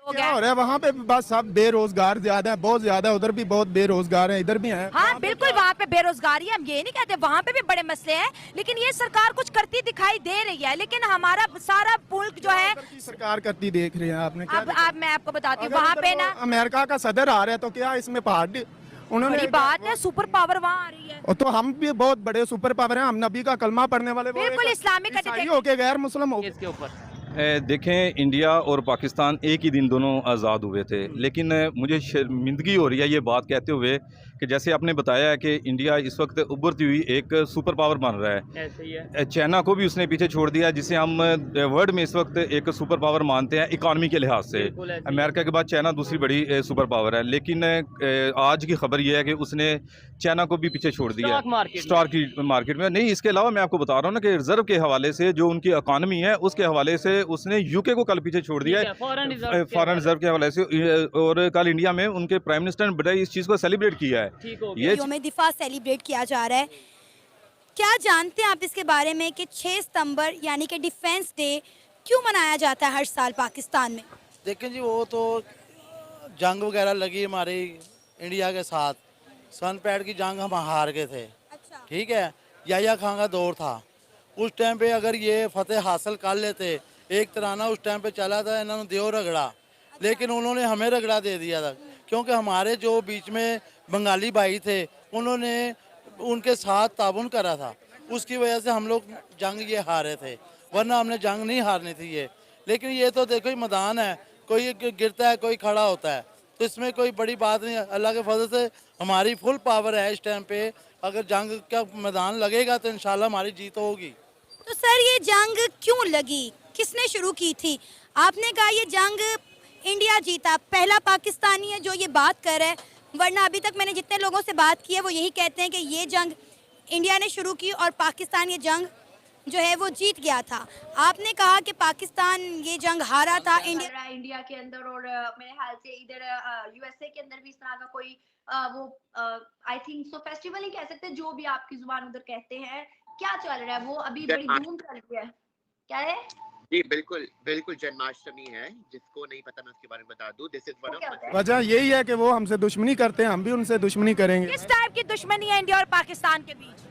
क्या हो रहा है वहाँ पे? बस सब बेरोजगार ज्यादा है, बहुत ज्यादा। उधर भी बहुत बेरोजगार हैं, इधर भी हैं। हाँ बिल्कुल, वहाँ पे बेरोजगारी है, हम ये नहीं कहते, वहाँ पे भी बड़े मसले हैं, लेकिन ये सरकार कुछ करती दिखाई दे रही है, लेकिन हमारा सारा मुल्क जो है उधर की सरकार करती देख रही है आपने क्या? अब मैं आपको बताती हूँ, वहाँ पे ना अमेरिका का सदर आ रहा है तो क्या इसमें पहाड़ उन्होंने बड़ी बात है, सुपर पावर वहाँ आ रही है। और तो हम भी बहुत बड़े सुपर पावर हैं, हम नबी का कलमा पढ़ने वाले। वो बिल्कुल इस्लामिक ईसाई हो के गैर मुस्लिम हो इसके ऊपर देखें, इंडिया और पाकिस्तान एक ही दिन दोनों आज़ाद हुए थे, लेकिन मुझे शर्मिंदगी हो रही है ये बात कहते हुए कि जैसे आपने बताया है कि इंडिया इस वक्त उभरती हुई एक सुपर पावर बन रहा है। ऐसे ही है। चाइना को भी उसने पीछे छोड़ दिया, जिसे हम वर्ल्ड में इस वक्त एक सुपर पावर मानते हैं इकॉनमी के लिहाज से। बिल्कुल ऐसे ही है। अमेरिका के बाद चाइना दूसरी बड़ी सुपर पावर है, लेकिन आज की खबर यह है कि उसने चाइना को भी पीछे छोड़ दिया है स्टॉक की मार्केट में। नहीं, इसके अलावा मैं आपको बता रहा हूँ ना कि रिजर्व के हवाले से जो उनकी इकॉनमी है उसके हवाले से उसने यूके को कल पीछे छोड़ दिया है, फॉरेन रिजर्व के हवाले से। और कल इंडिया में उनके प्राइम मिनिस्टर ने बड़ा इस चीज़ को सेलिब्रेट किया है। ये यौम दिफा सेलिब्रेट किया जा रहा है। क्या जानते हैं आप इसके बारे में कि 6 सितंबर यानी कि डिफेंस डे क्यों मनाया जाता है हर साल पाकिस्तान में? देखें जी, वो तो जंग वगैरह लगी हमारी इंडिया के साथ, सनपैड की जंग हम हार गए थे। अच्छा। ठीक है, याया खां का दौर था। उस टाइम पे अगर ये फतेह हासिल कर लेते, एक तराना उस टाइम पे चला था, इन्होंने देव रगड़ा, लेकिन उन्होंने हमें रगड़ा दे दिया था, क्योंकि हमारे जो बीच में बंगाली भाई थे उन्होंने उनके साथ ताबुन करा था, उसकी वजह से हम लोग जंग ये हारे थे, वरना हमने जंग नहीं हारनी थी ये। लेकिन ये तो देखो ही मैदान है, कोई गिरता है कोई खड़ा होता है, तो इसमें कोई बड़ी बात नहीं। अल्लाह के फजल से हमारी फुल पावर है इस टाइम पे, अगर जंग का मैदान लगेगा तो इंशाल्लाह हमारी जीत होगी। तो सर ये जंग क्यों लगी, किसने शुरू की थी? आपने कहा ये जंग इंडिया जीता, पहला पाकिस्तानी है जो ये बात कर रहा है, वरना अभी तक मैंने जितने लोगों से बात की है वो यही कहते हैं कि ये जंग इंडिया ने शुरू की और पाकिस्तान ये जंग जो है वो जीत गया था। आपने कहा कि पाकिस्तान ये जंग हारा था इंडिया के अंदर, और मेरे ख्याल से इधर यूएसए के अंदर भी इस तरह का कोई वो आई थिंक सो फेस्टिवल ही कह सकते हैं, जो भी आपकी जुबान उधर कहते हैं। क्या चल रहा है वो अभी बड़ी धूम चल रही है, क्या है? जी बिल्कुल बिल्कुल, जन्माष्टमी है, जिसको नहीं पता मैं उसके बारे में बता दूं। दिस इज वन ऑफ वजह यही है कि वो हमसे दुश्मनी करते हैं, हम भी उनसे दुश्मनी करेंगे। किस टाइप की दुश्मनी है इंडिया और पाकिस्तान के बीच?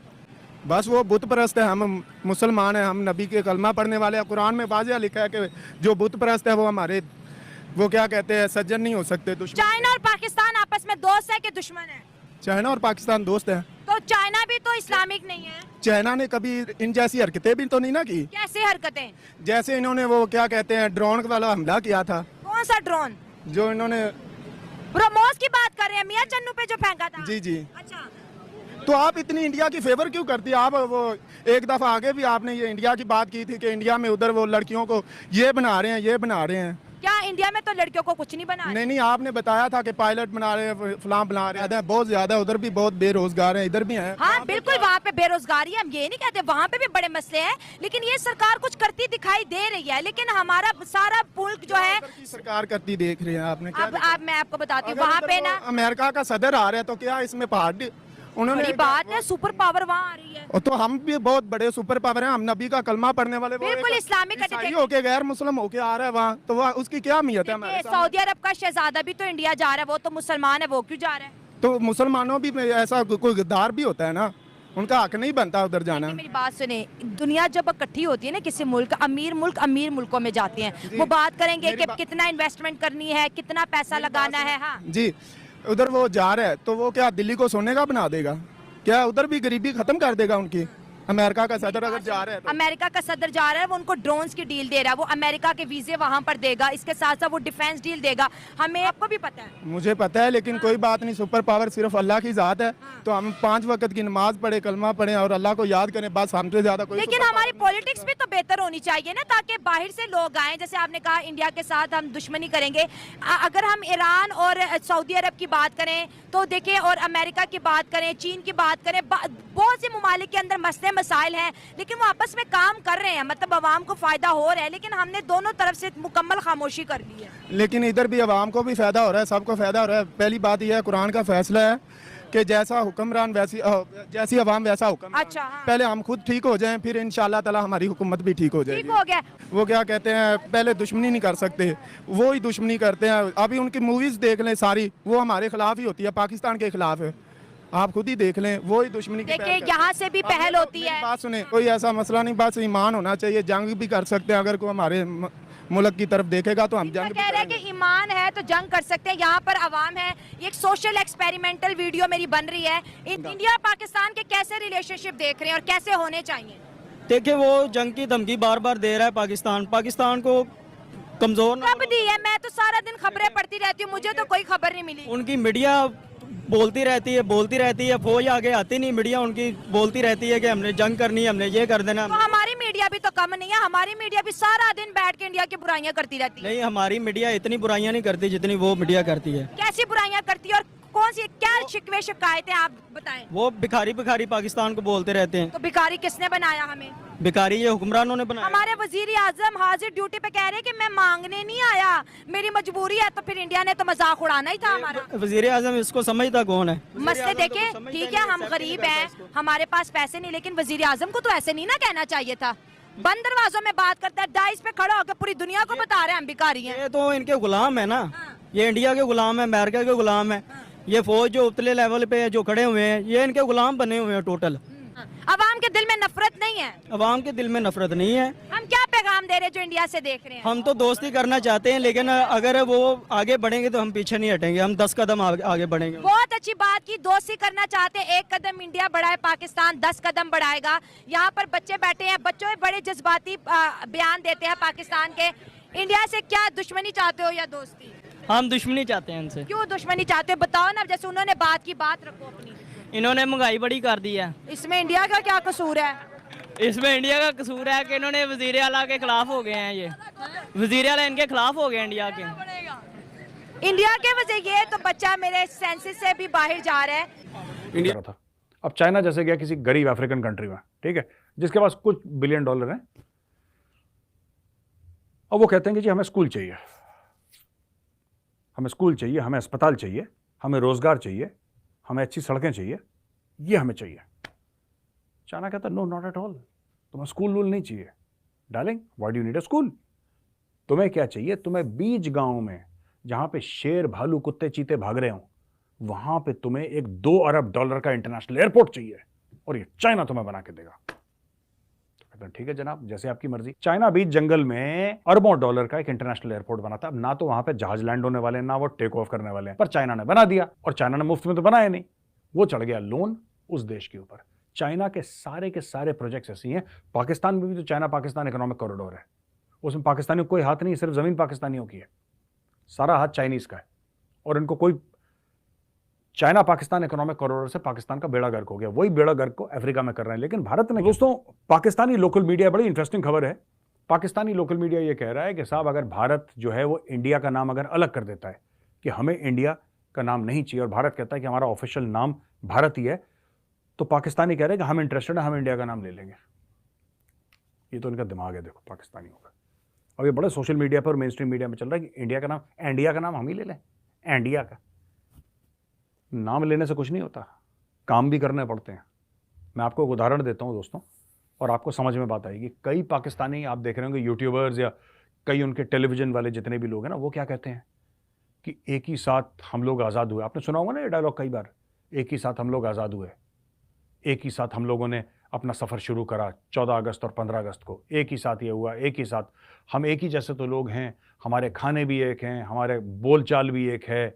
बस वो बुत परस्त है, हम मुसलमान हैं, हम नबी के कलमा पढ़ने वाले हैं। कुरान में वाज़िह लिखा है कि जो बुत परस्त है वो हमारे, वो क्या कहते हैं, सज्जन नहीं हो सकते। चाइना और पाकिस्तान आपस में दोस्त है कि दुश्मन है? चाइना और पाकिस्तान दोस्त हैं। तो चाइना भी तो इस्लामिक नहीं है। चाइना ने कभी इन जैसी हरकतें भी तो नहीं ना की। कैसे हरकतें? जैसे इन्होंने वो क्या कहते हैं ड्रोन वाला हमला किया था। कौन सा ड्रोन? जो इन्होंने ब्रह्मोस की बात कर रहे हैं, मियां चन्नू पे जो फेंका था। जी जी। अच्छा, तो आप इतनी इंडिया की फेवर क्यों करती है? आप वो एक दफा आगे भी आपने ये इंडिया की बात की थी कि इंडिया में उधर वो लड़कियों को ये बना रहे हैं, ये बना रहे हैं। क्या इंडिया में तो लड़कियों को कुछ नहीं बना? नहीं, आपने बताया था कि पायलट बना रहे हैं, फलां बना रहे हैं, बहुत ज्यादा। उधर भी बहुत बेरोजगार हैं, इधर भी हैं। हाँ बिल्कुल, वहाँ पे बेरोजगारी है, हम ये नहीं कहते, वहाँ पे भी बड़े मसले हैं, लेकिन ये सरकार कुछ करती दिखाई दे रही है, लेकिन हमारा सारा मुल्क जो है सरकार करती देख रही है आपने क्या? अब मैं आपको बताती हूँ, वहाँ पे ना अमेरिका का सदर आ रहा है तो क्या इसमें पहाड़ उन्होंने बड़ी बात है, सुपर पावर वहाँ आ रही है। और तो हम भी बहुत बड़े सुपर पावर हैं, हम नबी का कलमा पढ़ने वाले। बिल्कुल इस्लामिक ईसाई हो के गैर मुस्लिम होके आ रहा है वहाँ, तो वह उसकी क्या अहमियत है हमारे सामने? सऊदी अरब का शहजादा भी तो इंडिया जा रहा है, वो तो मुसलमान है, वो क्यों जा रहा है? तो मुसलमानों भी में ऐसा कोई गद्दार भी होता है ना, उनका हक नहीं बनता उधर जाना। मेरी बात सुने, दुनिया जब इकट्ठी होती है ना किसी मुल्क, अमीर मुल्कों में जाते हैं, वो बात करेंगे कि कितना इन्वेस्टमेंट करनी है, कितना पैसा लगाना है। हाँ जी, उधर वो जा रहा है तो वो क्या दिल्ली को सोने का बना देगा क्या? उधर भी गरीबी खत्म कर देगा उनकी? अमेरिका का सदर अगर जा रहा है तो? अमेरिका का सदर जा रहा है, वो उनको ड्रोन्स की डील दे रहा है, वो अमेरिका के वीजे वहां पर देगा, इसके साथ साथ वो डिफेंस डील देगा। हमें आपको भी पता है? मुझे पता है, लेकिन कोई बात नहीं, सुपर पावर सिर्फ अल्लाह की जात है। तो हम 5 वक्त की नमाज पढ़े, कलमा पढ़े और अल्लाह को याद करें, बस हमसे ज्यादा कोई। लेकिन हमारी पॉलिटिक्स भी तो बेहतर होनी चाहिए ना, ताकि बाहर से लोग आए। जैसे आपने कहा इंडिया के साथ हम दुश्मनी करेंगे, अगर हम ईरान और सऊदी अरब की बात करें तो देखें, और अमेरिका की बात करें, चीन की बात करें, बहुत से ममालिक के अंदर मसले मसाइल हैं, लेकिन वो आपस में काम कर रहे हैं, मतलब अवाम को फायदा हो रहा है, लेकिन हमने दोनों तरफ से मुकम्मल खामोशी कर ली है। लेकिन इधर भी अवाम को भी फायदा हो रहा है, सबको फायदा हो रहा है। पहली बात यह है, कुरान का फैसला है कि जैसा हुक्मरान वैसी जैसी अवाम वैसा हुक्मरान। अच्छा, हाँ। पहले हम खुद ठीक हो जाएं, फिर इंशाल्लाह ताला हमारी हुकूमत भी ठीक हो ठीक जाएगी। हो गया। वो क्या कहते हैं, पहले दुश्मनी नहीं कर सकते, वो ही दुश्मनी करते हैं। अभी उनकी मूवीज़ देख लें सारी, वो हमारे खिलाफ ही होती है, पाकिस्तान के खिलाफ है। आप खुद ही देख लें, वो ही दुश्मनी की देखिए, पहल करते यहाँ हैं। से भी अब पहल मेरी होती है। बात सुने, कोई ऐसा मसला नहीं, बस ईमान होना चाहिए। जंग भी कर सकते हैं, अगर कोई हमारे मुल्क की तरफ देखेगा तो हम इनका जंग भी कह रहे हैं करेंगे। कि ईमान है तो जंग कर सकते हैं। यहाँ पर आवाम है, ये एक सोशल एक्सपेरिमेंटल वीडियो मेरी बन रही है। इंडिया पाकिस्तान के कैसे रिलेशनशिप देख रहे हैं और कैसे होने चाहिए? देखिए, वो जंग की धमकी बार बार दे रहा है पाकिस्तान को कमजोर ना कब दी है? मैं तो सारा दिन खबरें पढ़ती रहती हूँ, मुझे तो कोई खबर नहीं मिली। उनकी मीडिया बोलती रहती है, फौज आगे आती नहीं, मीडिया उनकी बोलती रहती है कि हमने जंग करनी है, हमने ये कर देना। तो हमारी मीडिया भी तो कम नहीं है, हमारी मीडिया भी सारा दिन बैठ के इंडिया की बुराइयां करती रहती है। नहीं, हमारी मीडिया इतनी बुराइयां नहीं करती जितनी वो मीडिया करती है। कैसी बुराइयां करती है और कौन सी, क्या शिकवे शिकायतें आप बताएं? वो भिखारी पाकिस्तान को बोलते रहते हैं। तो भिखारी किसने बनाया हमें? भिखारी ये हुक्मरानों ने बनाया। हमारे वजीर आजम हाजिर ड्यूटी पे कह रहे हैं कि मैं मांगने नहीं आया, मेरी मजबूरी है। तो फिर इंडिया ने तो मजाक उड़ाना ही था हमारा। वजीर आजम इसको समझता कौन है? मसले देखे, ठीक है हम गरीब हैं, हमारे पास पैसे नहीं, लेकिन वजीर आजम को तो ऐसे नहीं ना कहना चाहिए था। बंद दरवाजों में बात करता है, डाइस पे खड़ा होकर पूरी दुनिया को बता रहे हैं हम भिखारी हैं। ये तो इनके गुलाम है ना, ये इंडिया के गुलाम है, अमेरिका के गुलाम है। ये फौज जो उतले लेवल पे जो खड़े हुए हैं, ये इनके गुलाम बने हुए हैं टोटल। अवाम के दिल में नफरत नहीं है। अवाम के दिल में नफरत नहीं है। हम क्या पैगाम दे रहे हैं जो इंडिया से देख रहे हैं? हम तो दोस्ती करना चाहते हैं, लेकिन अगर वो आगे बढ़ेंगे तो हम पीछे नहीं हटेंगे, हम 10 कदम आगे बढ़ेंगे। बहुत अच्छी बात की, दोस्ती करना चाहते हैं। 1 कदम इंडिया बढ़ाए, पाकिस्तान 10 कदम बढ़ाएगा। यहाँ पर बच्चे बैठे हैं, बच्चों में बड़े जज्बाती बयान देते हैं पाकिस्तान के। इंडिया से क्या दुश्मनी चाहते हो या दोस्ती? हम दुश्मनी चाहते हैं इनसे। क्यों दुश्मनी चाहते हो, बताओ ना। जैसे उन्होंने बात की, बात रखो अपनी। इन्होंने महंगाई बड़ी कर दी है। इसमें इंडिया का क्या कसूर है? इसमें इंडिया का कसूर है कि इन्होंने वजीर आला के खिलाफ हो गए हैं। ये वजीर आला इनके खिलाफ हो गए इंडिया के। इंडिया के वजह ये तो बच्चा मेरे सेंसेस से भी बाहर जा रहा है। इंडिया था, अब चाइना जैसे गया किसी गरीब अफ्रीकन कंट्री में, ठीक है, जिसके पास कुछ बिलियन डॉलर हैं। अब वो कहते हैं कि जी हमें स्कूल चाहिए, हमें स्कूल चाहिए, हमें अस्पताल चाहिए, हमें रोजगार चाहिए, हमें अच्छी सड़कें चाहिए, ये हमें चाहिए। चाइना कहता है नो नॉट एट ऑल, तुम्हें स्कूल वूल नहीं चाहिए। Darling, why do you need a school? तुम्हें क्या चाहिए? तुम्हें बीच गांव में जहां पे शेर, भालू, कुत्ते, चीते भाग रहे हो, वहां पे तुम्हें एक 2 अरब डॉलर का इंटरनेशनल एयरपोर्ट चाहिए, और ये चाइना तुम्हें बना के देगा। ठीक है जनाब, जैसे आपकी मर्जी। चाइना बीच जंगल में अरबों डॉलर का एक इंटरनेशनल एयरपोर्ट बनाता। अब ना तो वहां पे जहाज लैंड होने वाले हैं, ना वो टेक ऑफ करने वाले हैं, पर चाइना ने बना दिया। और चाइना ने मुफ्त में तो बनाया नहीं, वो चढ़ गया लोन उस देश के ऊपर। चाइना के सारे प्रोजेक्ट्स ऐसे हैं। पाकिस्तान में भी तो चाइना पाकिस्तान इकोनॉमिक कॉरिडोर है, उसमें पाकिस्तानियों कोई हाथ नहीं, सिर्फ जमीन पाकिस्तानियों की है, सारा हाथ चाइनीज का है। और इनको कोई, चाइना पाकिस्तान इकोनॉमिक कॉरिडोर से पाकिस्तान का बेड़ा गर्क हो गया, वही बेड़ा गर्क को अफ्रीका में कर रहे हैं। लेकिन भारत ने, दोस्तों, पाकिस्तानी लोकल मीडिया, बड़ी इंटरेस्टिंग खबर है, पाकिस्तानी लोकल मीडिया ये कह रहा है कि साहब अगर भारत जो है वो इंडिया का नाम अगर अलग कर देता है कि हमें इंडिया का नाम नहीं चाहिए, और भारत कहता है कि हमारा ऑफिशियल नाम भारत ही है, तो पाकिस्तानी कह रहे हैं कि हम इंटरेस्टेड हैं, हम इंडिया का नाम ले लेंगे। ये तो इनका दिमाग है, देखो पाकिस्तानियों का। अब ये बड़े सोशल मीडिया पर, मेन स्ट्रीम मीडिया में चल रहा है कि इंडिया का नाम हम ही ले लें। इंडिया का नाम लेने से कुछ नहीं होता, काम भी करने पड़ते हैं। मैं आपको एक उदाहरण देता हूं दोस्तों, और आपको समझ में बात आएगी। कई पाकिस्तानी आप देख रहे होंगे, यूट्यूबर्स या कई उनके टेलीविजन वाले जितने भी लोग हैं ना, वो क्या कहते हैं कि एक ही साथ हम लोग आज़ाद हुए। आपने सुना होगा ना ये डायलॉग कई बार, एक ही साथ हम लोग आज़ाद हुए, एक ही साथ हम लोगों ने अपना सफ़र शुरू करा 14 अगस्त और 15 अगस्त को, एक ही साथ ये हुआ, एक ही साथ हम एक ही जैसे तो लोग हैं, हमारे खाने भी एक हैं, हमारे बोलचाल भी एक है,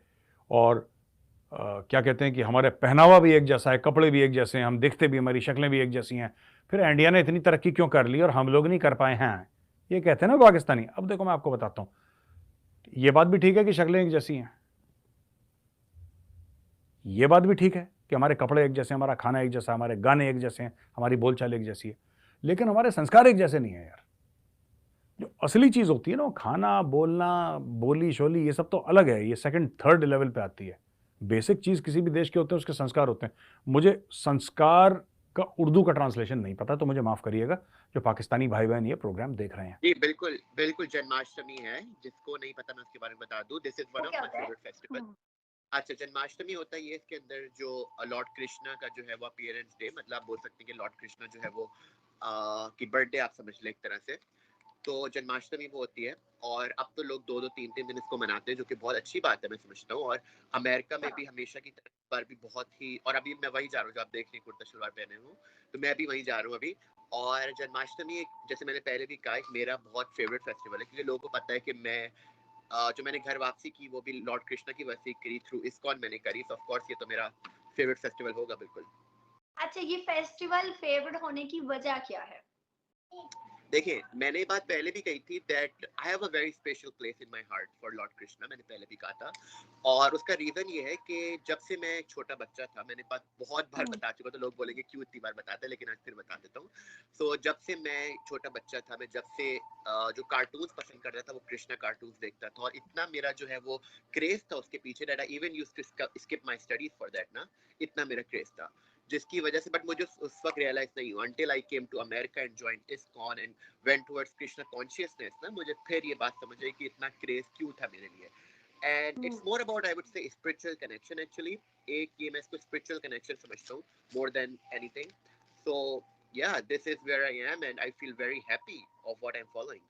और क्या कहते हैं कि हमारे पहनावा भी एक जैसा है, कपड़े भी एक जैसे हैं, हम दिखते भी, हमारी शक्लें भी एक जैसी हैं। फिर इंडिया ने इतनी तरक्की क्यों कर ली और हम लोग नहीं कर पाए हैं, ये कहते हैं ना पाकिस्तानी। अब देखो मैं आपको बताता हूँ, ये बात भी ठीक है कि शक्लें एक जैसी हैं, ये बात भी ठीक है कि हमारे कपड़े एक जैसे हैं, हमारा खाना एक जैसा, हमारे गाने एक जैसे हैं, हमारी बोलचाल एक जैसी है, लेकिन हमारे संस्कार एक जैसे नहीं है यार। जो असली चीज़ होती है ना, खाना, बोलना, बोली शोली, ये सब तो अलग है, ये सेकंड थर्ड लेवल पे आती है। बेसिक चीज़ किसी भी देश के होते हैं उसके संस्कार होते हैं। मुझे संस्कार का उर्दू का ट्रांसलेशन नहीं पता, तो मुझे माफ़ करिएगा जो पाकिस्तानी भाई बहन ये प्रोग्राम देख रहे हैं। जी बिल्कुल बिल्कुल, जन्माष्टमी है, जिसको नहीं पता मैं उसके बारे में बता दूं, this is one of my favourite festival. अच्छा, जन्माष्टमी होता है ये इसके अंदर जो लॉर्ड कृष्णा का जो है वो अपीयरेंस डे, मतलब आप बोल सकते हैं कि लॉर्ड कृष्णा जो है वो की बर्थडे आप समझ लें एक तरह से। तो जन्माष्टमी वो होती है और अब तो लोग 2-2 3-3 दिन इसको मनाते हैं, जो कि बहुत अच्छी बात है मैं समझता हूँ। और अमेरिका में भी हमेशा की तरह पर भी बहुत ही, और अभी मैं वही जा रहा हूँ जो आप देख रहे हैं, कुर्ता शलवार पहने हूँ, तो मैं भी वहीं जा रहा हूँ अभी। और जन्माष्टमी जैसे मैंने पहले भी कहा, एक मेरा बहुत फेवरेट फेस्टिवल है, क्योंकि लोगों को पता है कि मैं जो मैंने घर वापसी की वो भी लॉर्ड कृष्णा की वजह से करी, थ्रू इस्कॉन मैंने करी, तो ऑफ कोर्स ये तो मेरा फेवरेट फेस्टिवल होगा बिल्कुल। अच्छा, ये फेस्टिवल फेवरेट होने की वजह क्या है? देखिए, मैंने ये बात पहले भी कही थी that I have a very special place in my heart for Lord Krishna, मैंने पहले भी कहा था। और उसका रीज़न ये है कि जब से मैं छोटा बच्चा था, मैंने बात बहुत बार बता चुका, तो लोग बोलेंगे क्यों इतनी बार बताते हैं, लेकिन आज फिर बता देता हूँ। सो जब से मैं छोटा बच्चा था, मैं जब से जो कार्टून्स पसंद करता था वो कृष्णा कार्टून्स देखता था, और इतना मेरा जो है वो क्रेज था उसके पीछे that I even used to skip my studies for that ना, इतना मेरा क्रेज था, जिसकी वजह से, बट मुझे उस वक्त रियलाइज नहीं हुआ until I came to America and joined ISKCON and went towards Krishna consciousness ना, मुझे फिर ये बात समझ आई कि इतना क्रेज क्यों था मेरे लिए। And it's more about, I would say, spiritual connection actually। एक ये मैं इसको spiritual connection समझता हूँ more than anything। So yeah, this is where I am and I feel very happy of what I'm following।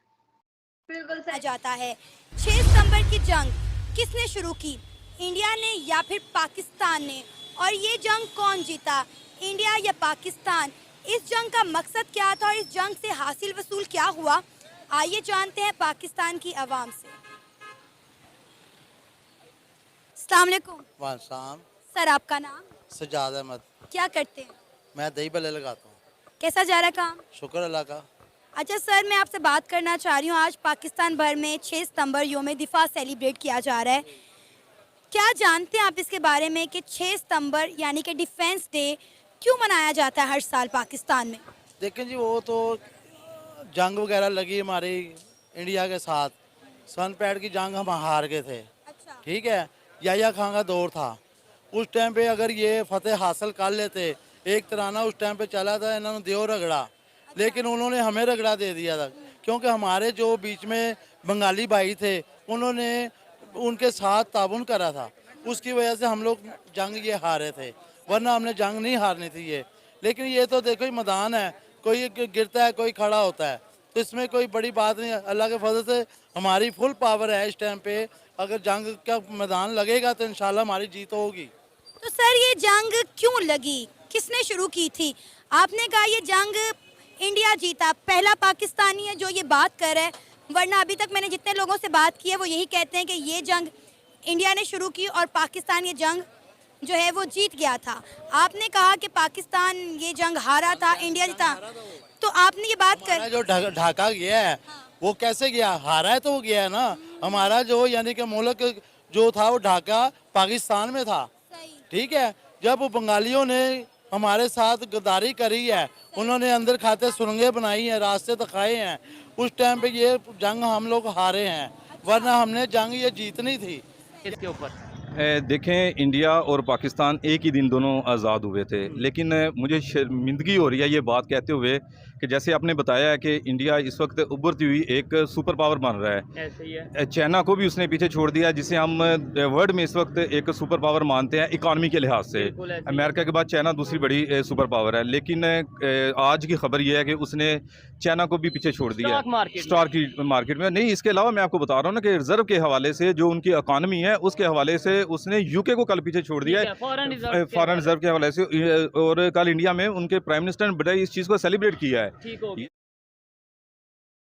बिल्कुल आ सही। जाता है 6 सितंबर की जंग किसने शुरू की, इंडिया ने या फिर पाकिस्तान ने, और ये जंग कौन जीता, इंडिया या पाकिस्तान? इस जंग का मकसद क्या था और इस जंग से हासिल वसूल क्या हुआ, आइए जानते हैं पाकिस्तान की आवाम से। अस्सलाम वालेकुम वालेकुम सर, आपका नाम? सजाद अहमद। क्या करते हैं? मैं दही भल्ले लगाता हूँ। कैसा जा रहा है काम? शुक्र अल्लाह का। अच्छा सर, मैं आपसे बात करना चाह रही हूँ, आज पाकिस्तान भर में 6 सितंबर योम दिफा सेलिब्रेट किया जा रहा है। क्या जानते हैं आप इसके बारे में कि 6 सितंबर यानी कि डिफेंस डे क्यों मनाया जाता है हर साल पाकिस्तान में? देखें जी, वो तो जंग वगैरह लगी हमारी इंडिया के साथ, सनपैड की जंग हम हार गए थे। अच्छा। ठीक है, याया खां का दौर था, उस टाइम पे अगर ये फतेह हासिल कर लेते, एक तराना उस टाइम पे चला था, इन्होंने देव रगड़ा, लेकिन उन्होंने हमें रगड़ा दे दिया था, क्योंकि हमारे जो बीच में बंगाली भाई थे उन्होंने उनके साथ ताबुन करा था, उसकी वजह से हम लोग जंग ये हारे थे, वरना हमने जंग नहीं हारनी थी ये। लेकिन ये तो देखो ही मैदान है, कोई गिरता है कोई खड़ा होता है, तो इसमें कोई बड़ी बात नहीं है। अल्लाह के फजल से हमारी फुल पावर है इस टाइम पे, अगर जंग का मैदान लगेगा तो इंशाल्लाह हमारी जीत होगी। तो सर, ये जंग क्यों लगी, किसने शुरू की थी? आपने कहा ये जंग इंडिया जीता, पहला पाकिस्तानी है जो ये बात कर रहा है, वरना अभी तक मैंने जितने लोगों से बात की है वो यही कहते हैं कि ये जंग इंडिया ने शुरू की और पाकिस्तान ये जंग जो है वो जीत गया था। आपने कहा कि पाकिस्तान ये जंग हारा था, इंडिया जीता, तो आपने ये बात कर जो ढाका गया है वो कैसे गया, हारा है तो वो गया है ना। हमारा जो यानी कि मुल्क जो था वो ढाका पाकिस्तान में था। ठीक है, जब वो बंगालियों ने हमारे साथ गद्दारी करी है, उन्होंने अंदर खाते सुरंगें बनाई हैं, रास्ते दिखाए हैं, उस टाइम पे ये जंग हम लोग हारे हैं, वरना हमने जंग ये जीतनी थी। इसके ऊपर देखें, इंडिया और पाकिस्तान एक ही दिन दोनों आज़ाद हुए थे, लेकिन मुझे शर्मिंदगी हो रही है ये बात कहते हुए कि जैसे आपने बताया है कि इंडिया इस वक्त उभरती हुई एक सुपर पावर बन रहा है। ऐसे ही है। चाइना को भी उसने पीछे छोड़ दिया, जिसे हम वर्ल्ड में इस वक्त एक सुपर पावर मानते हैं इकॉनमी के लिहाज से। अमेरिका के बाद चाइना दूसरी बड़ी सुपर पावर है, लेकिन आज की खबर यह है कि उसने चाइना को भी पीछे छोड़ दिया स्टॉक की मार्केट में। नहीं, इसके अलावा मैं आपको बता रहा हूँ ना कि रिजर्व के हवाले से जो उनकी इकॉनमी है उसके हवाले से उसने यूके को कल पीछे छोड़ दिया है, फॉरेन रिजर्व के हवाले से। और कल इंडिया में उनके प्राइम मिनिस्टर ने बड़ा इस चीज़ को सेलिब्रेट किया है।